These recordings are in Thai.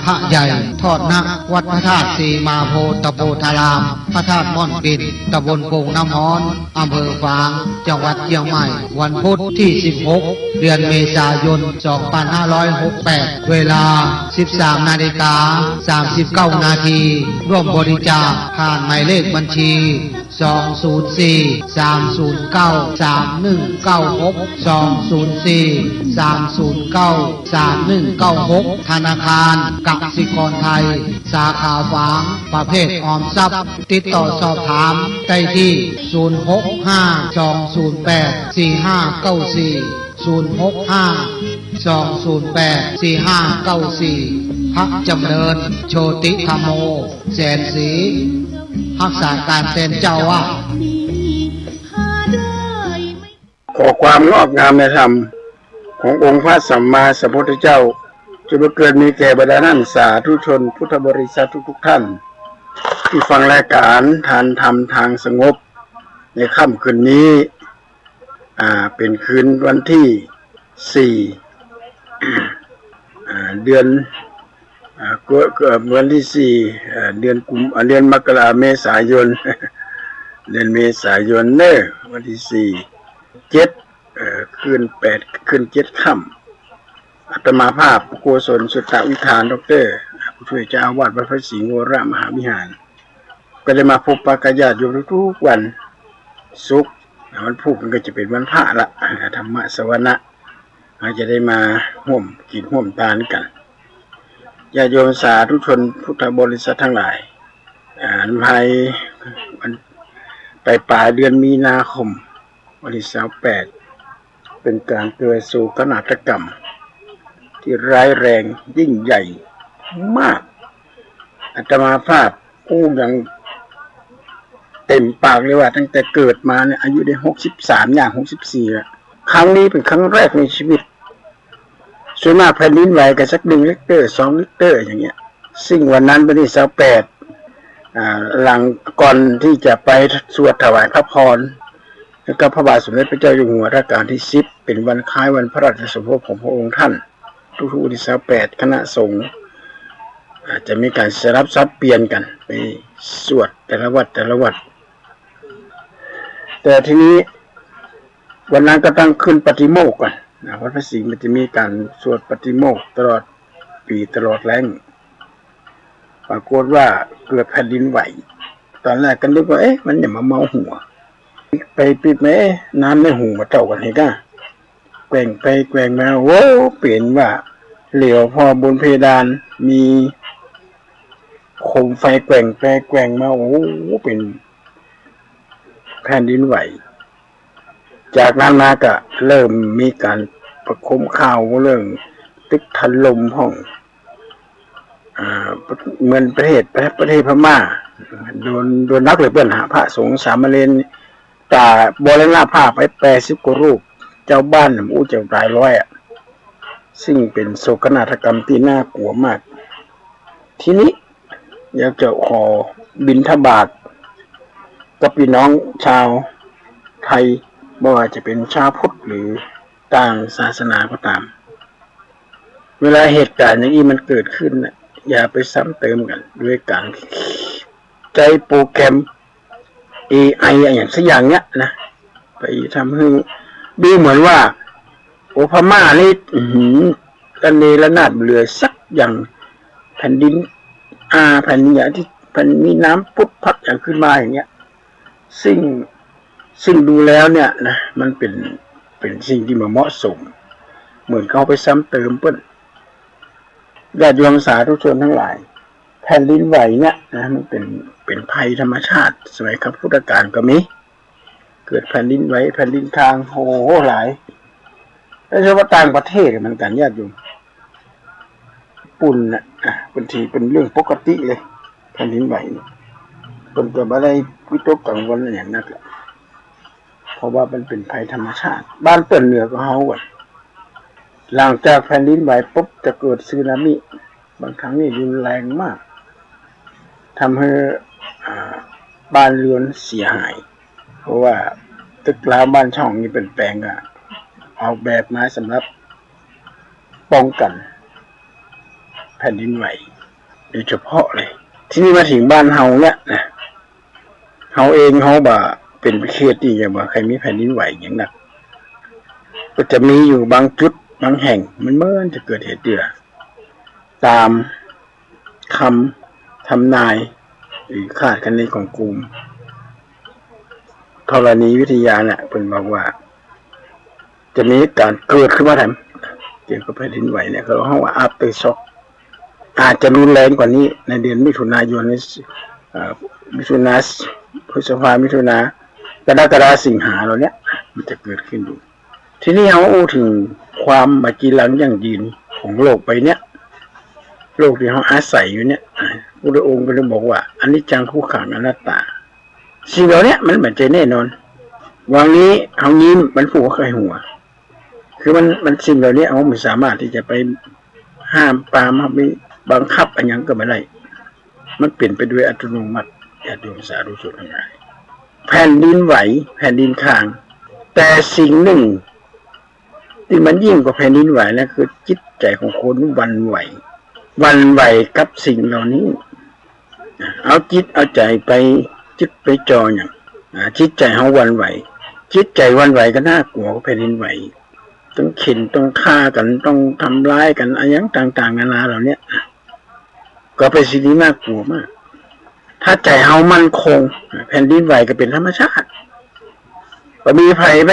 พระใหญ่ทอดนักวัดพระธาตุสีมาโพตะโพธารามพระธาตุม่อนปิดตำบลโป่งน้ำฮ้อนอำเภอฝางจังหวัดเชียงใหม่วันพุธที่16เดือนเมษายน2568เวลา 13:39 นาทีร่วมบริจาคผ่านหมายเลขบัญชี204-309-3196 ธนาคารกสิกรไทยสาขาฝางประเภทออมทรัพย์ติดต่อสอบถามได้ที่065-208-4594 พระจำเริญโชติธรรมโมแสนศรีรักษาการแทนเจ้าวาดขอความงอกงามในธรรมขององค์พระสัมมาสัมพุทธเจ้าจะบังเกิดมีแก่บรรดาท่านสาธุชนพุทธบริษัททุกท่านที่ฟังรายการทานธรรมทางสงบในค่ำคืนนี้เป็นคืนวันที่4เดือนวันที่4เดือนมกราเมษายนเดือนเมษายนวันที่7คืน8คืน7ค่ำอาตมาภาพโกศลสุตตวิธานดร.ผู้ช่วยเจ้าอาวาสวัดพระศรีโงรมหาวิหารก็ได้มาพบปะญาติโยมทุกวันศุกร์วันพุธก็จะเป็นวันพระละธรรมะสวนะเราจะได้มาร่วมกินร่วมทานกันญาติโยมสาธุชนพุทธบริษัททั้งหลายภายวันปลายเดือนมีนาคมวันที่28เป็นการเกิดโศกนาฏกรรมที่ร้ายแรงยิ่งใหญ่มากอาตมาภาพพูดอย่างเต็มปากเลยว่าตั้งแต่เกิดมาเนี่ยอายุได้63อย่าง64แล้วครั้งนี้เป็นครั้งแรกในชีวิตส่วนมากแผ่นดินไหวกันสัก1 ริกเตอร์2 ริกเตอร์อย่างเงี้ยซึ่งวันนั้นวันที่28หลังก่อนที่จะไปสวดถวายพระพรแล้วก็พระบาทสมเด็จพระเจ้าอยู่หัวรัชกาลที่10เป็นวันคล้ายวันพระราชสมภพของพระองค์ท่านทุกๆวันที่28คณะสงฆ์อาจจะมีการสลับซับเปลี่ยนกันไปสวดแต่ละวัดแต่ทีนี้วันนั้นก็ต้องขึ้นปฏิโมกข์ก่อนวัดพระศรีมันจะมีการสวดปฏิโมกข์ตลอดปีตลอดแล้งปรากฏว่าเกิดแผ่นดินไหวตอนแรกก็นึกว่ามันอย่ามาเมาหัวไปปิดไหมน้ำในหูมาเต่ากันเห็นกันแกว่งไปแกว่งมาโว้เปลี่ยนว่าเหลียวพอบนเพดานมีโคมไฟแกว่งไปแกว่งมาโอ้เป็นแผ่นดินไหวจากนั้นมาก็เริ่มมีการประคมข่าวเรื่องตึกถล่มห้องเหมือนประเทศพม่าโดนนักเลยเปิ้นหาพระสงฆ์สามเณรแต่บริณาผ้าไป80 กว่ารูปเจ้าบ้านเจ้าหลายร้อยซึ่งเป็นโศกนาฏกรรมที่น่ากลัวมากทีนี้อยากจะขอบิณฑบาตกับพี่น้องชาวไทยไม่ว่าจะเป็นชาวพุทธหรือต่างศาสนาก็ตามเวลาเหตุการณ์อย่างนี้มันเกิดขึ้นอย่าไปซ้ำเติมกันด้วยการใจโปรแกรม AI อย่างสักอย่างเนี้ยนะไปทำให้ดูเหมือนว่าพม่านี่กันเนรนาถเรือสักอย่างแผ่นดินแผ่นอย่างที่มีน้ำพุพัดอย่างขึ้นมาอย่างเงี้ยซึ่งดูแล้วเนี่ยนะมันเป็นสิ่งที่เหมาะสมเหมือนเขาไปซ้ำเติมเปิ้นญาติโยมสาธุชนทั้งหลายแผ่นดินไหวเนี่ยนะมันเป็นภัยธรรมชาติสมัยพุทธกาลก็มีเกิดแผ่นดินไหวแผ่นดินคางโหหลายแล้วเฉพาะต่างประเทศเหมือนกันญาติโยมปุ่นบางทีเป็นเรื่องปกติเลยแผ่นดินไหวเป็นแต่ไม่ได้วิตกกังวลอย่างนั้นเพราะว่ามันเป็นภัยธรรมชาติบ้านเปิ้นเหนือก็เฮาก่อนหลังจากแผ่นดินไหวปุ๊บจะเกิดสึนามิบางครั้งนี่รุนแรงมากทำให้บ้านเรือนเสียหายเพราะว่าตึกราวบ้านช่องนี่เป็นแปลงออกแบบมาสำหรับป้องกันแผ่นดินไหว โดยเฉพาะเลยที่นี่มาถึงบ้านเฮาเนี่ยนะเฮาเองเฮาบ่เป็นประเทศที่จะบ่ใครมีแผ่นดินไหวอย่างหนักก็จะมีอยู่บางจุดบางแห่งมันเมื่อจะเกิดเหตุเดือตามคำทำนายหรือคาดคะเนของกลุ่มธรณีวิทยาเนี่ยเพิ่นบอกว่าจะมีการเกิดขึ้นมาแถมเกี่ยวกับแผ่นดินไหวเนี่ยเขาเรียกว่าอัปเตอร์ช็อคอาจจะรุนแรงกว่านี้ในเดือนมิถุนายนนี้มิถุนาพฤษภามิถุนากรกฎาสิงหาเราเนี้ยมันจะเกิดขึ้นอยู่ที่นี่เขาอู้ถึงความมาจีรังยั่งยืนของโลกไปเนี้ยโลกที่เขาอาศัยอยู่เนี้ยพระองค์ก็เลยบอกว่าอันนี้จังคู่ขังอนัตตาสิ่งเหล่านี้มันเหมือนใจแน่นอนวันนี้เขายิ้มมันผูกไขหัวคือมันสิ่งเหล่านี้เขาไม่สามารถที่จะไปห้ามปรามไม่บังคับอะไรอย่างก็ไม่ได้มันเปลี่ยนไปด้วยอัตโนมัติญาติโยมสาธุชนทั้งหลายแผ่นดินไหวแผ่นดินค้างแต่สิ่งหนึ่งที่มันยิ่งกว่าแผ่นดินไหวแล้วคือจิตใจของคนวันไหวกับสิ่งเหล่านี้เอาจิตเอาใจไปจิตไปจออย่างจิตใจเขาวันไหวจิตใจวันไหวก็น่ากลัวกว่าแผ่นดินไหวต้องเข็นต้องฆ่ากันต้องทำร้ายกันอะไรอย่างต่างๆนานาเหล่านี้ก็เป็นสิ่งที่น่ากลัวมากถ้าใจเฮามั่นคงแผ่นดินไหวก็เป็นธรรมชาติก็มีไผไป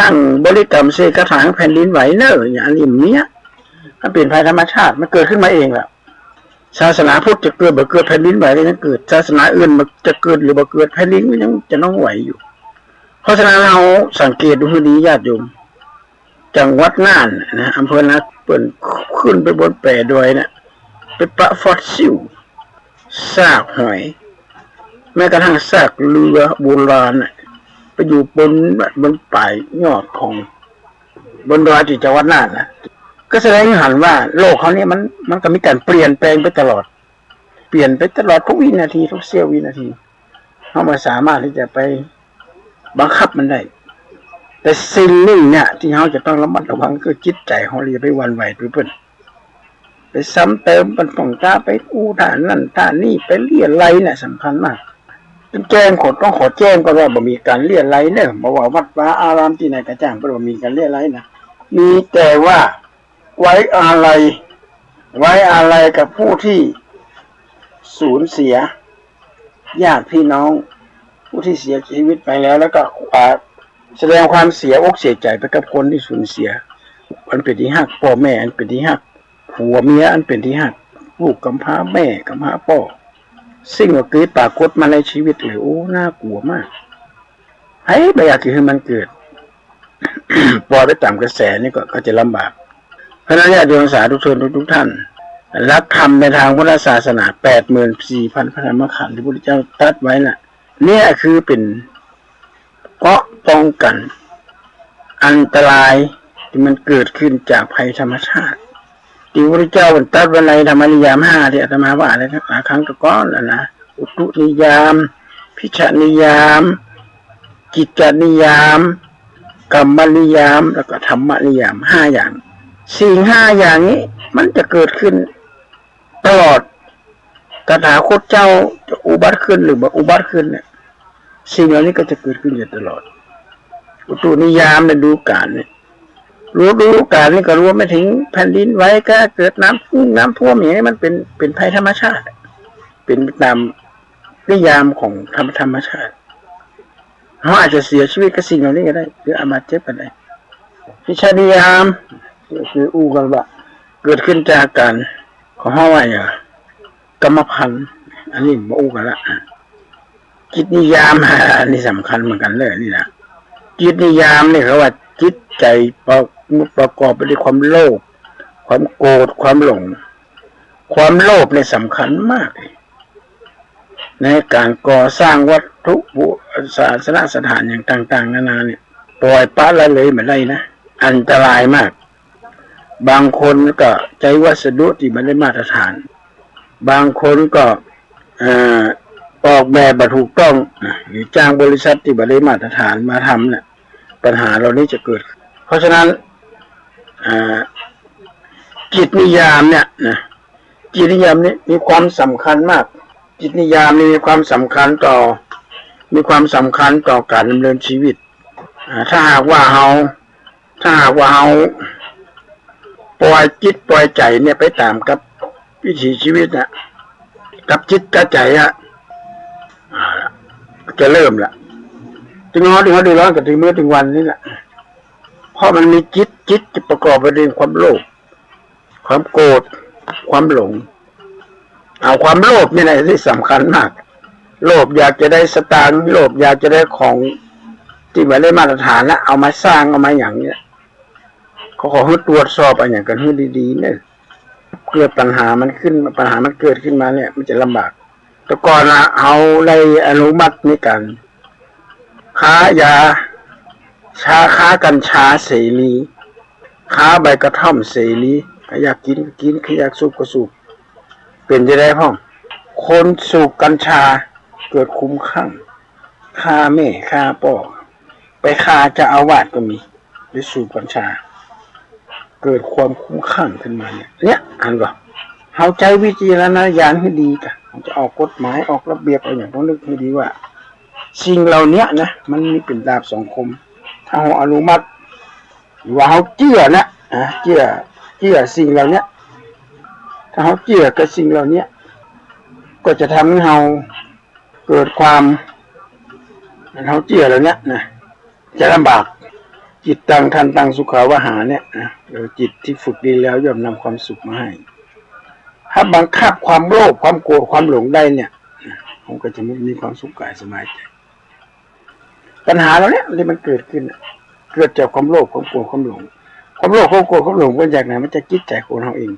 นั่งบริกรรมเสกกระถางแผ่นดินไหวเนอะอย่างนี้มันเป็นภัยธรรมชาติมันเกิดขึ้นมาเองแหละศาสนาพุทธจะเกิดบ่เกิดแผ่นดินไหวก็ยังเกิดศาสนาอื่นมันจะเกิดหรือบ่เกิดแผ่นดินก็ยังจะต้องไหวอยู่เพราะฉะนั้นเราสังเกตดูให้ดีญาติโยมจังหวัดน่านนะอำเภอนาเปิ่นขึ้นไปบนแปรดอยเนี่ยไปปะฟอสซิลซากหอยแม้กระทั่งซากเรือโบราณไปอยู่บนปลายยอดของบนดอยที่จังหวัดน่านนะก็แสดงให้เห็นว่าโลกเขาเนี่ยมันก็มีการเปลี่ยนแปลงไปตลอดเปลี่ยนไปตลอดทุกวินาทีทุกเสี้ยววินาทีเขาไม่สามารถที่จะไปบังคับมันได้แต่สิ่งหนึ่งเนี่ยที่เขาจะต้องระมัดระวังคือจิตใจเขาอย่าไปหวั่นไหวไปซ้ำเติมมันต้องตาไปอู้ท่านั่นท่านี่ไปเลี่ยไรเนี่ยสำคัญมากแจ้งต้องขอแจ้งก็ว่าบ่มีการเลี่ยไรเนี่ยบอกว่าวัดวาอารามที่ไหนกระจ่างบ่มีการเลี่ยไรนะมีแต่ว่าไว้อะไรกับผู้ที่สูญเสียญาติพี่น้องผู้ที่เสียชีวิตไปแล้วก็แสดงความเสียอกเสียใจไปกับคนที่สูญเสียอันเป็นที่หักพ่อแม่อันเป็นที่หักผัวเมียอันเป็นที่หักลูกกำพร้าแม่กำพร้าพ่อสิ่งว่าเกิดปรากฏมาในชีวิตเลยโอ้น่ากลัวมากไม่อยากให้มันเกิด ปล่อยไปตามกระแสนี่ก็จะลำบากเพราะนั้นญาติโยมสาธุชนทุกท่านรักธรรมในทางพุทธศาสนา 84,000 พระธรรมขันธ์ที่พระพุทธเจ้าตรัสไว้น่ะเนี่ยคือเป็นเกราะป้องกันอันตรายที่มันเกิดขึ้นจากภัยธรรมชาติที่พระพุทธเจ้าตรัสไว้ในธรรมนิยาม 5ที่อาตมาว่าอะไรทั้งครั้งก่อนแล้วนะอุตุนิยามพิชนิยามกิจจนิยามกรรมนิยามแล้วก็ธรรมนิยาม5อย่างสิ่ง5อย่างนี้มันจะเกิดขึ้นตลอดตถาคตเจ้าจะอุบัติขึ้นหรือบ่อุบัติขึ้นเนี่ยสิ่งเหล่านี้ก็จะเกิดขึ้นอยู่ตลอดอุตุนิยามในฤดูกาลเนี่ยฤดูกาลนี่ก็รวมไปถึงแผ่นดินไหวก็เกิดน้ำท่วมอย่างนี้มันเป็นภัยธรรมชาติเป็นตามนิยามของธรรมชาติเขาอาจจะเสียชีวิตกับสิ่งเหล่านี้ก็ได้หรืออาจจะเจ็บก็ได้พิชนิยามคืออู้กันว่าเกิดขึ้นจากการของเขาว่าอย่างกรรมพันธุ์อันนี้มาอู้กันละจิตนิยามอันนี้สำคัญเหมือนกันเลยนี่นะจิตนิยามเนี่ยเขาว่าจิตใจประกอบไปด้วยความโลภความโกรธความหลงความโลภเนี่ยสำคัญมากในการก่อสร้างวัตถุศาสนสถานอย่างต่างๆนานาเนี่ยปล่อยปละละเลยไม่ได้นะอันตรายมากบางคนก็ใช้วัสดุที่ไม่ได้มาตรฐานบางคนก็ออกแบบมาถูกต้องหรือจ้างบริษัทที่ไม่ได้มาตรฐานมาทำเนี่ยปัญหาเรานี้จะเกิดเพราะฉะนั้นจิตนิยามเนี่ยนะ จิตนิยามนี้มีความสำคัญมากจิตนิยามนี้มีความสำคัญต่อการดำเนินชีวิตถ้าหากว่าเฮาปล่อยจิตปล่อยใจเนี่ยไปตามกับวิถีชีวิตนะกับจิตกับใจจะเริ่มละถึงเขาดูร้อนกับถึงเมื่อถึงวันนี้แหละเพราะมันมีจิตจะประกอบไปด้วยความโลภความโกรธความหลงเอาความโลภนี่แหละที่สำคัญมากโลภอยากจะได้สตางค์โลภอยากจะได้ของที่ไม่ได้มาตรฐานแล้วเอามาสร้างเอามาอย่างเนี้ยเขาขอให้ตรวจสอบอะไรอย่างกันให้ดีๆเนี่ยเกิดปัญหามันเกิดขึ้นมาเนี่ยมันจะลำบากแต่ก่อนเอาในอนุมัติในการค้ายาค้ากัญชาเสรีค้าใบกระท่อมเสรีอยากกินก็กินอยากสูบก็สูบเป็นจะได้พ่อคนสูบกัญชาเกิดคุ้มข้างฆ่าแม่ฆ่าพ่อไปฆ่าเจ้าอาวาสก็มีไปสูบกัญชาเกิดความคุ้มข้างขึ้นมาเนี่ยอ่านก่อนเอาใจวิจารณญาณให้ดีกันจะออกกฎหมายออกระเบียบอะไรอย่างต้องนึกให้ดีว่าสิ่งเหล่านี้นะมันมีเป็นดาบสองคมถ้าเราอนุมัติหรือว่าเราเชื่อนะเชื่อสิ่งเหล่านี้ถ้าเราเชื่อกับสิ่งเหล่านี้ก็จะทำให้เราเกิดความเราเชื่อเหล่านี้นะจะลำบากจิตตังสุขาวหาเนี่ยจิตที่ฝึกดีแล้วย่อมนำความสุขมาให้ถ้าบังคับความโลภความโกรธความหลงได้เนี่ยผมก็จะไม่มีความสุขกายสบายใจปัญหาเราเนี่ยที่มันเกิดขึ้นเกิดจากความโลภความโกรธความหลงความโลภความโกรธความหลงมาจากไหนมันจะจิตใจของเราเอง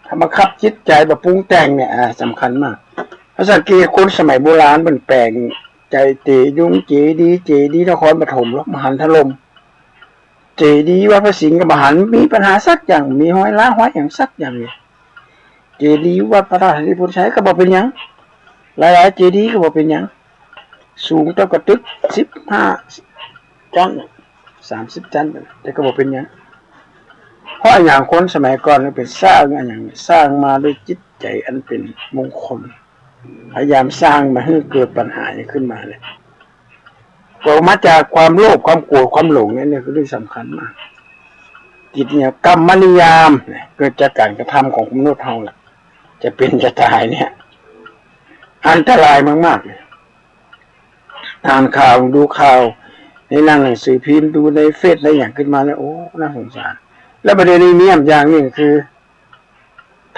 ถ้าบังคับจิตใจแบบปรุงแต่งเนี่ยสำคัญมากภาษาอังกฤษคนสมัยโบราณมันแปลงใจเจยุงเจดีนครปฐมแล้วมหันถล่มเจดีวัดพระสิงห์กับมหันมีปัญหาสักอย่างมีห้อยล้าห้อยอย่างสักอย่างเลยเจดีวัดพระราชนิพนธ์ใช้ก็บอกเป็นยังหลายเจดีก็บอกเป็นยังสูงเท่ากับตึก15 ชั้น30 ชั้นแต่ก็บอกเป็นยังเพราะอย่างคนสมัยก่อนมันเป็นสร้างอย่างสร้างมาด้วยจิตใจอันเป็นมงคลพยายามสร้างมาให้เกิดปัญหาขึ้นมาเนี่ยก็มาจากความโลภความโกรธความหลงเนี่ยคือเรื่องสำคัญมากจิตเนี่ยกรรมนิยามเกิดจากการกระทำของมนุษย์เราแหละจะเป็นจะตายเนี่ยอันตรายมากๆเลยอ่านข่าวดูข่าวในหนังสือพิมพ์ดูในเฟซอะไรอย่างขึ้นมาแล้วโอ้น่าสงสารแล้วประเด็นนี้มีอย่างหนึ่งคือ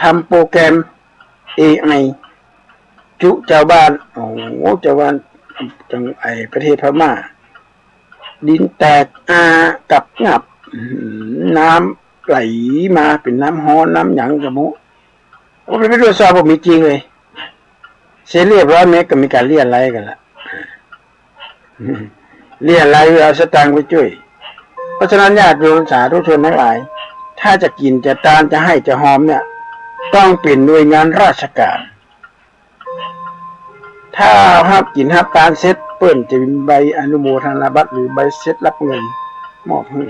ทำโปรแกรม AI จุเจ้าบ้านโอ้เจ้าบ้านจังประเทศพม่าดินแตกกับงับน้ำไหลมาเป็นน้ำฮ้อนน้ำหยังกระมุก็ไปตรวจสอบว่ามีจริงเลยเสร็จเรียบร้อยเมก็มีการเรียนอะไรกันละเรียนอะไรเอาสตางค์ไปช่วยเพราะฉะนั้นญาติโยมสาธุชนทั้งหลายถ้าจะกินจะตานจะให้จะหอมเนี่ยต้องเป็นหน่วยงานราชการถ้าห้ามกินห้ามตานเซ็ตเปิ้นจะมีใบอนุโมทนาบัตรหรือใบเซ็ตรับเงินมอบให้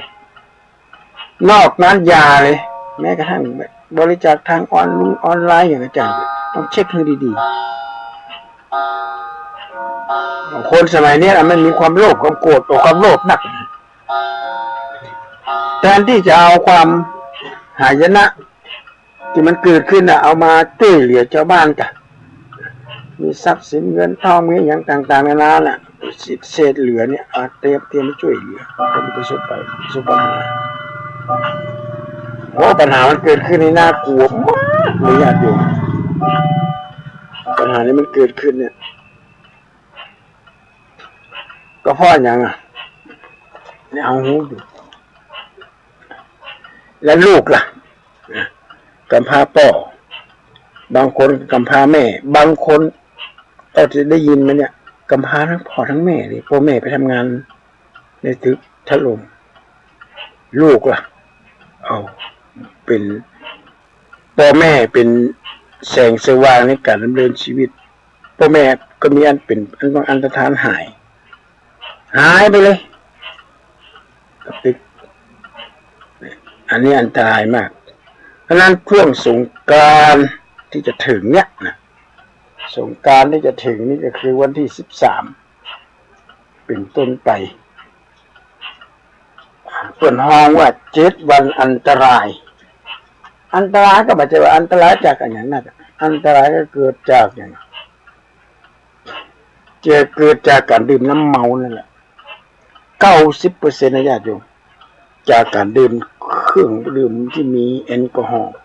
นอกนั้นยาเลยแม้กระทั่งบริจาคทางออนไลน์อย่างอาจารย์ต้องเช็คให้ดีๆคนสมัยนี้มันมีความโลภความโกรธตัวความโลภหนักแทนที่จะเอาความหายนะที่มันเกิดขึ้นเอามาช่วยเหลือชาวบ้านกันมีทรัพย์สินเงินทองมีอย่างต่างๆนานาน่ะเศษเหลือเนี่ยเตรียมมาช่วยเหลือคนประสบปัญหาเพราะปัญหามันเกิดขึ้นในน่ากลัวมากเลยญาติโยมปัญหานี้มันเกิดขึ้นเนี่ยก็เพราะอย่างเนี่ยเอาหูดูแล้วลูกล่ะกำพร้าพ่อบางคนกำพร้าแม่บางคนเราจะได้ยินมันเนี่ยกำพร้าทั้งพ่อทั้งแม่เลยพ่อแม่ไปทำงานในตึกถล่มลูกล่ะเอาเป็นพ่อแม่เป็นแสงสว่างในการดำเนินชีวิตพ่อแม่ก็มีอันเป็นอันตรธานหายไปเลยกับตึกอันนี้อันตรายมาก เพราะนั้นช่วงสงกรานต์ที่จะถึงเนี่ยนะสงกรานต์ที่จะถึงนี่ก็คือวันที่13เป็นต้นไปเปิดห้องว่า7 วันอันตรายอันตรายก็หมายถึงว่าอันตรายจากอะไรอย่างนั้นอันตรายก็เกิดจากอย่างเกิดจากการดื่มน้ำเมานั่นแหละ90%นะญาติโยมจากการดื่มเครื่องดื่มที่มีแอลกอฮอล์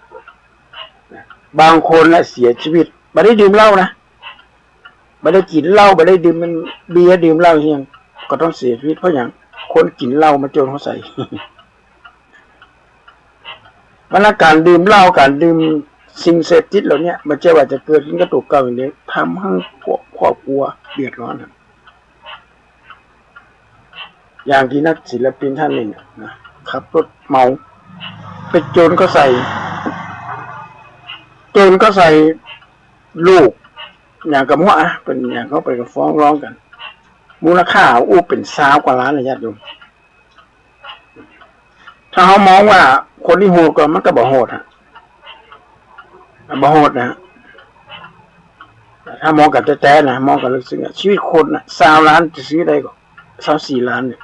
บางคนนะเสียชีวิตไม่ได้ดื่มเหล้านะไม่ได้กินเหล้าไม่ได้ดื่มมันเบียร์ดื่มเหล้าเฮียงก็ต้องเสียชีวิตเพราะอย่างคนกินเหล้ามาโจรเขาใส่ มันการดื่มเหล้าการดื่มสิ่งเสพติดเหล่านี้มันจะว่าจะเกิดขึ้นกระตุกเก่าอย่างนี้ทำให้ครอบครัวเดือดร้อนอย่างที่นักศิลปินท่านหนึ่งนะขับรถเมาไปโจรก็ใส่ลูกอย่างกับว่าเป็นอย่างเขาไปฟ้องร้องกันมูลค่าเป็น20 กว่าล้านนะญาติโยมถ้าเขามองว่าคนที่โหดก็มันก็บ่โหดบ่โหดนะถ้ามองกับแท้ๆนะมองกับลึกซึ้งชีวิตคนนะ20 ล้านจะซื้อได้ก็24 ล้านเนี่ย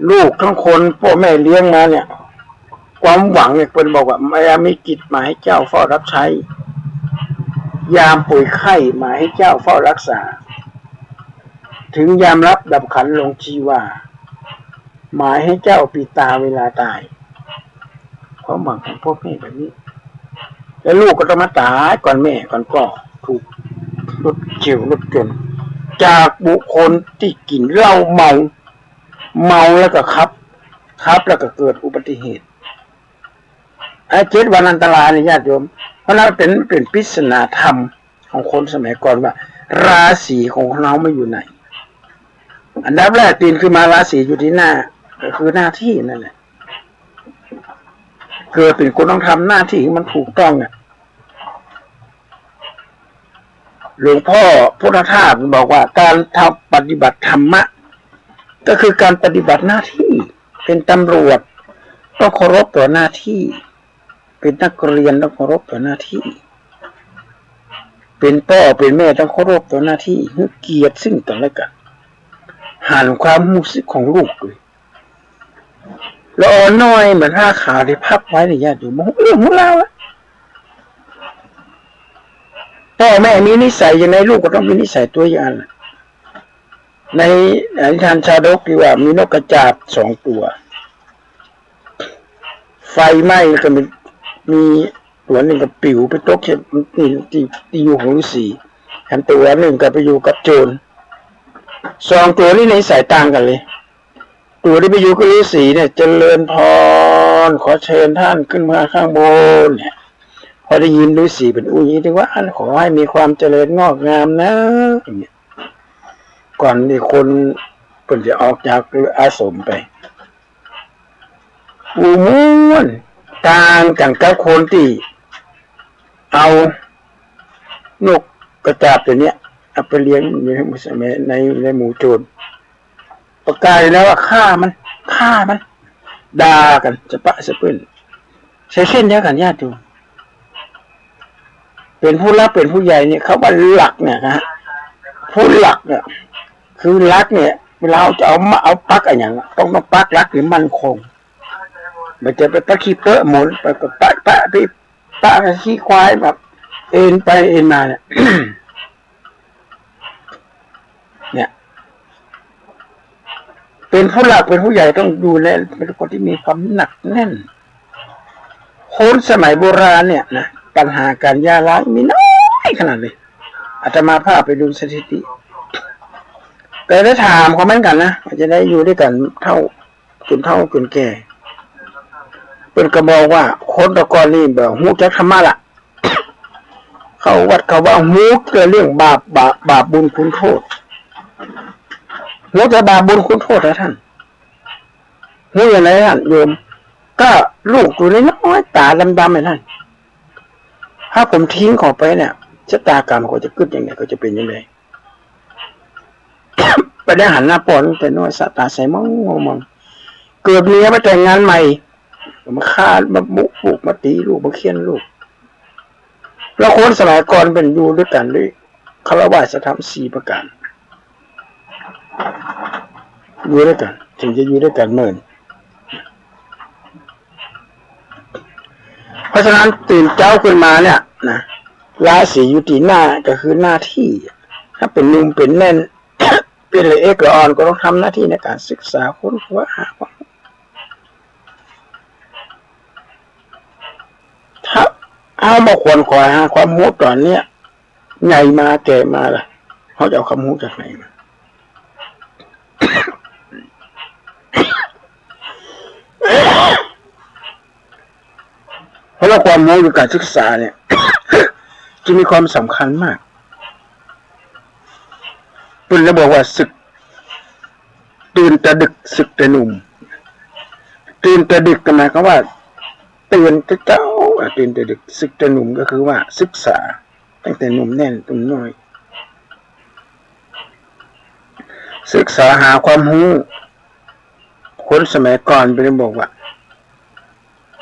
ลูกทั้งคนพ่อแม่เลี้ยงมาเนี่ยความหวังเนี่ยเป็นบอกว่ามีกิจหมายให้เจ้าเฝ้ารับใช้ยามป่วยไข้หมายให้เจ้าเฝ้ารักษาถึงยามรับดับขันลงชีวาหมายให้เจ้าปีตาเวลาตายความหวังของพ่อแม่แบบนี้แล้วลูกก็ต้องมาตายก่อนแม่ก่อนพ่อถูกรถเฉี่ยวรถชนจากบุคคลที่กินเหล้าเมาแล้วก็ขับแล้วก็เกิดอุบัติเหตุ7 วันอันตรายในญาติโยมเพราะนั้นเป็นปริศนาธรรมของคนสมัยก่อนว่าราศีของเราไม่อยู่ไหนอันดับแรกตื่นขึ้นมาราศีอยู่ที่หน้าก็คือหน้าที่นั่นแหละเกิดเป็นคนต้องทำหน้าที่มันถูกต้องเนี่ยหลวงพ่อพุทธทาสบอกว่าการทำปฏิบัติธรรมะก็คือการปฏิบัติหน้าที่เป็นตำรวจต้องเคารพต่อหน้าที่เป็นนักเรียนต้องเคารพต่อหน้าที่เป็นพ่อเป็นแม่ต้องเคารพต่อหน้าที่ให้เกียรติซึ่งกันและกันหันความรู้สึกของลูกเลยแล้วอ่อนน้อยเหมือนผ้าขาวที่พับไว้ในญาติโยมเรื่องของเราละพ่อแม่มีนิสัยอย่างไรลูกก็ต้องมีนิสัยตัวอย่างในนิทานชาดกที่ว่ามีนกกระจาบ2 ตัวไฟไหม้ก็มีตัวหนึ่งกับปิ๋วไปตกที่อยู่ของฤาษีอันตัวหนึ่งก็ไปอยู่กับโจร2 ตัวนี้ในสายต่างกันเลยตัวที่ไปอยู่กับฤาษีเนี่ยเจริญพรขอเชิญท่านขึ้นมาข้างบนเนี่ยพอได้ยินฤาษีเป็นอุ้ยถึงว่าขอให้มีความเจริญงอกงามนะอย่างเงี้ยก่อนที่คนเพิ่นจะออกจากอาสมไปม้วนต่างกันกับคนที่เอานกกระจาบตัวเนี้ยเอาไปเลี้ยงในหมู่โจรประกาศแล้วว่าฆ่ามันด่ากันจะปะสะปื้นใช้เส้นเดียวกันญาติโยมเป็นผู้รับเป็นผู้ใหญ่เนี่ยเขาว่าหลักเนี่ยนะผู้หลักเนี่ยคือรักเนี่ยเวลาจะเอาปักอะไรอย่างต้องปักรักหรือมั่นคงมันจะไปปักขี้เปอะหมุนไปกับปักขี้ควายแบบเอ็นไปเอ็นมาเนี่ย เนี่ยเป็นผู้หลักเป็นผู้ใหญ่ต้องดูแลเป็นคนที่มีความหนักแน่นคนสมัยโบราณเนี่ยนะปัญหาการหย่าร้างมีน้อยขนาดเลยอาตมาพาไปดูสถิติแต่ได้ถามเขาเหมือนกันนะจะได้อยู่ด้วยกันเท่าจนแก่เป็นกระบอกว่าคนตะกอนนี่แบบหูจักธรรมะละเขาวัดเขาว่าหูเกิดเรื่องบาปบุญคุณโทษหูจะบาปบุญคุณโทษนะท่านหูอย่างไรท่านโยมก็ลูกตัวน้อยตาดำๆไอ้ท่านถ้าผมทิ้งเขาไปเนี่ยชะตากรรมเขาจะขึ้นยังไงเขาจะเป็นยังไง ไปได้หันหน้าปอนแต่น้อยสตาใส่มองเกิดเมียมาแต่งงานใหม่ มาฆ่ามาบุกลูกมาตีลูกมาเคี่ยนลูกแล้วคนสมัยก่อนเป็นอยู่ด้วยกันด้วยคารวะธรรม4ประการอยู่ด้วยกันถึงจะอยู่ด้วยกันเหมือนเพราะฉะนั้นตื่นเจ้าขึ้นมาเนี่ยนะราศีอยู่ที่หน้าก็คือหน้าที่ถ้าเป็นนุ่มเป็นแน่น เป็นละเอกละอ่อนก็ต้องทำหน้าที่ในการศึกษาค้นคว้าหาความถ้าเอามาควรคอยหาความรู้ตอนเนี้ยใหญ่มาแก่มาล่ะเขาจะเอาความรู้จากไหนมา เพราะว่าความรู้หรือการศึกษาเนี่ย จะมีความสำคัญมากเป็นระบอกว่าศึกตื่นแต่ดึกศึกแต่หนุ่มตื่นแต่ดึกก็หมายความว่าตื่นแต่เจ้าตื่นแต่ดึกศึกแต่หนุ่มก็คือว่าศึกษาตั้งแต่หนุ่มแน่นตุ่มน้อยศึกษาหาความรู้คนสมัยก่อนเป็นบอกว่า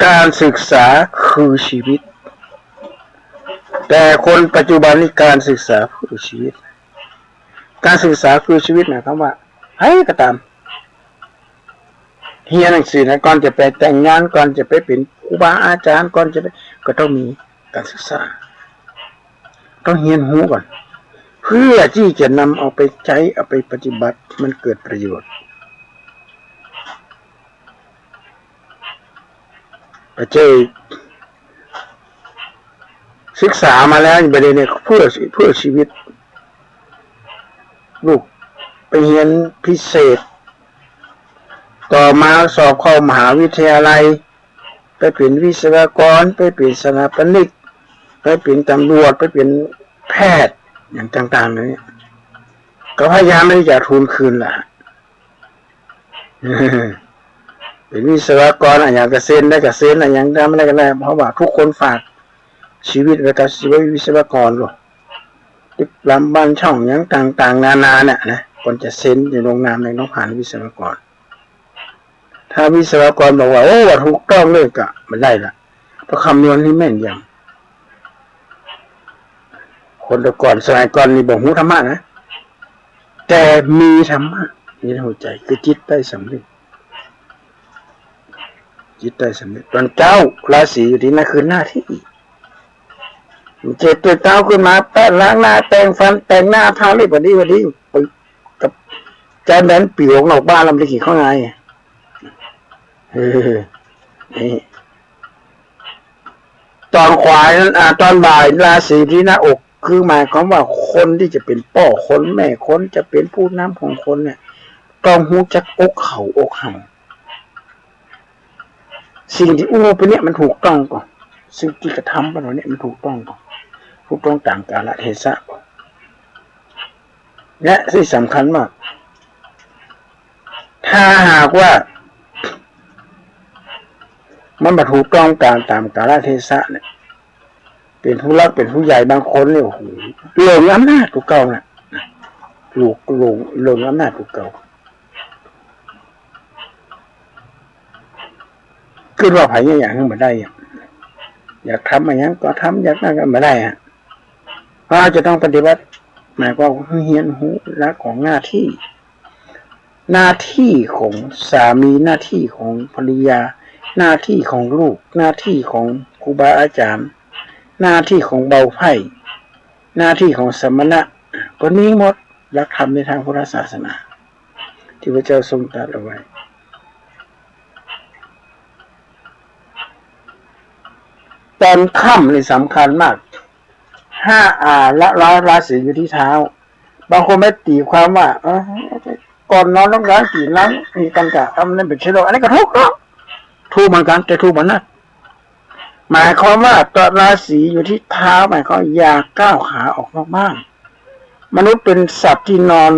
การศึกษาคือชีวิตแต่คนปัจจุบันนี้การศึกษาคือชีวิตการศึกษาคือชีวิตหมายความว่าให้ก็ตามเรียนหนังสือนะก่อนจะไปแต่งงานก่อนจะไปเป็นครูบาอาจารย์ก่อนจะไปก็ต้องมีการศึกษาต้องเรียนรู้ก่อนเพื่อที่จะนำเอาไปใช้เอาไปปฏิบัติมันเกิดประโยชน์ไปเจอศึกษามาแล้วประเด็นเนี่ยเพื่อชีวิตลูกไปเรียนพิเศษต่อมาสอบเข้ามหาวิทยาลัยไปเป็นวิศวกรไปเป็นสถาปนิกไปเป็นตำรวจไปเป็นแพทย์อย่างต่างๆนี้ก็พยายามไม่จะทุนคืนล่ะ เป็นวิศวกรอะไรอย่างเกษตรได้เกษตรอะไรอย่างทำอะไรกันแล้วเพราะว่าทุกคนฝากชีวิตไว้กับชีวิตวิศวกรหรอกติดลำบันช่องอย่างต่างๆนานาเนี่ยนะก่อนจะเซ็นในโรงงานในต้องผ่านวิศวกรถ้าวิศวกรบอกว่าโอ้ว่าถูกต้องเลยก็ไม่ได้ละเพราะคำนวณนี่แม่นยำคนแต่ก่อนสมัยก่อนนี่บอกหูธรรมะนะแต่มีธรรมะมีหัวใจคือจิตได้สำเร็จจิตได้สำเร็จตอนเจ้าราศีอยู่ที่นั่นคือหน้าที่เจ็ดตัวเต้าขึ้นมาแปะล้างหน้าแต่งฟันแต่งหน้าทาเล็บวันนี้ไปกับจานแดนปีกออกบ้านลำตะกี้ข้างในนี่ตอนขวายนั้นตอนบ่ายราศีที่หน้าอกคือหมายความว่าคนที่จะเป็นพ่อคนแม่คนจะเป็นผู้นำของคนเนี่ยต้องรู้จักอกเขาอกเห่าสิ่งที่อู้ไปเนี่ยมันถูกต้องก่อนสิ่งที่กระทำไปเนี่ยมันถูกต้องก่อนถูกต้องตามกาลเทศะก่อนและที่สำคัญมากถ้าหากว่ามันมาถูกต้องตามกาลเทศะเนี่ยเป็นผู้รักเป็นผู้ใหญ่บางคนเนี่ยโอ้โหหลงอำนาจถูกเก่าน่ะหลงอำนาจถูกเก่าคือว่าไผ่อย่างนั้นมาได้อยากทำอะไรอย่างก็ทำอยากนั่นก็มาได้ฮะเพราะจะต้องปฏิบัติหมายความว่าเฮียนหูรักของหน้าที่ของสามีหน้าที่ของภรรยาหน้าที่ของลูกหน้าที่ของครูบาอาจารย์หน้าที่ของเบาไพ่หน้าที่ของสมณะก็นี้หมดหลักธรรมในทางพุทธศาสนาที่พระเจ้าทรงตรัสเอาไว้ตอนค่ำนี่สำคัญมากละราศีอยู่ที่เท้าบางคนไม่ตีความว่าก่อนนอนต้องล้างกี่ล้างมีกันกะทำนั่นเป็นเชื้อโรคอันนี้ก็ทุกข์เนาะทุกข์เหมือนกันแต่ทุกข์เหมือนนั้นหมายความว่าตอนราศีอยู่ที่เท้าหมายความอย่าก้าวขาออกนอกบ้านมนุษย์เป็นสัตว์ที่นอน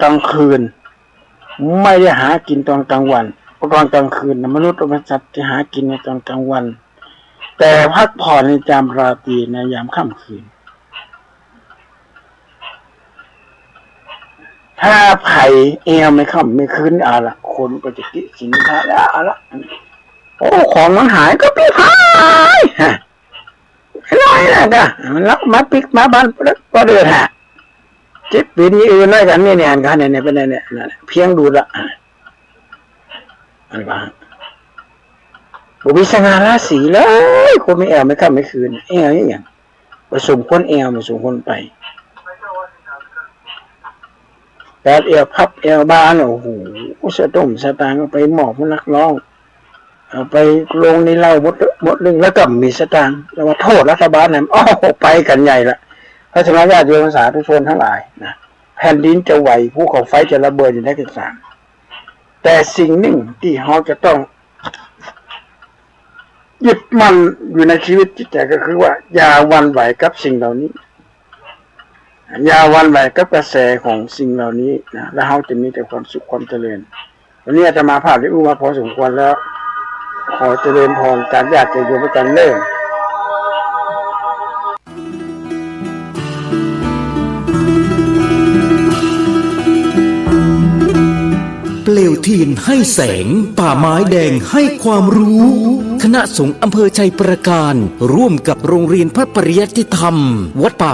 กลางคืนไม่ได้หากินตอนกลางวันตอนกลางคืนมนุษย์เป็นสัตว์ที่หากินในตอนกลางวันแต่พักผ่อนในยามราตรีในยามค่ำคืนถ้าไผ่เอวไม่ค่ำไม่คืนละคนก็จะกินสินค้าละ โอ้ของมันหายก็ไปหายฮะไอ้น้อยนะกะมันลักมาปิกมาบ้านก็เดือดฮะเจ็บปีนี้อื่นได้กันเนี่ยอันกันเนี่ยเป็นเนี่ยเพียงดูละอะไรบ้างบุบิสงาราศีเลยคนไม่แอลไม่ค่ำไม่คืนแอลอย่างผสมคนแอลผสมคนไปแปดแอลพับแอลบ้านโอ้โหสะต้มสะตางไปหมอบนักร้องเอาไปลงในเหล้าหมดเรื่องแล้วก็มีสตางค์แล้วว่าโทษรัฐบาลเนี่ยอ้อไปกันใหญ่ละพระสมณญาติโยมสาธุชนทั้งหลายนะแผ่นดินจะไหวภูเขาไฟจะระเบิดอย่างไรก็ตามแต่สิ่งหนึ่งที่เราจะต้องยึดมั่นอยู่ในชีวิตจิตใจก็คือว่าอย่าหวั่นไหวกับสิ่งเหล่านี้อย่าหวั่นไหวกับกระแสของสิ่งเหล่านี้นะแล้วเราจะมีแต่ความสุขความเจริญวันนี้อาตมาภาพได้อู้มาพอสมควรแล้วขอเจริญพรจากญาติโยมประกันเลิก เปลวเทียนให้แสงป่าไม้แดงให้ความรู้คณะสงฆ์อำเภอชัยประการร่วมกับโรงเรียนพระปริยัติธรรมวัดป่า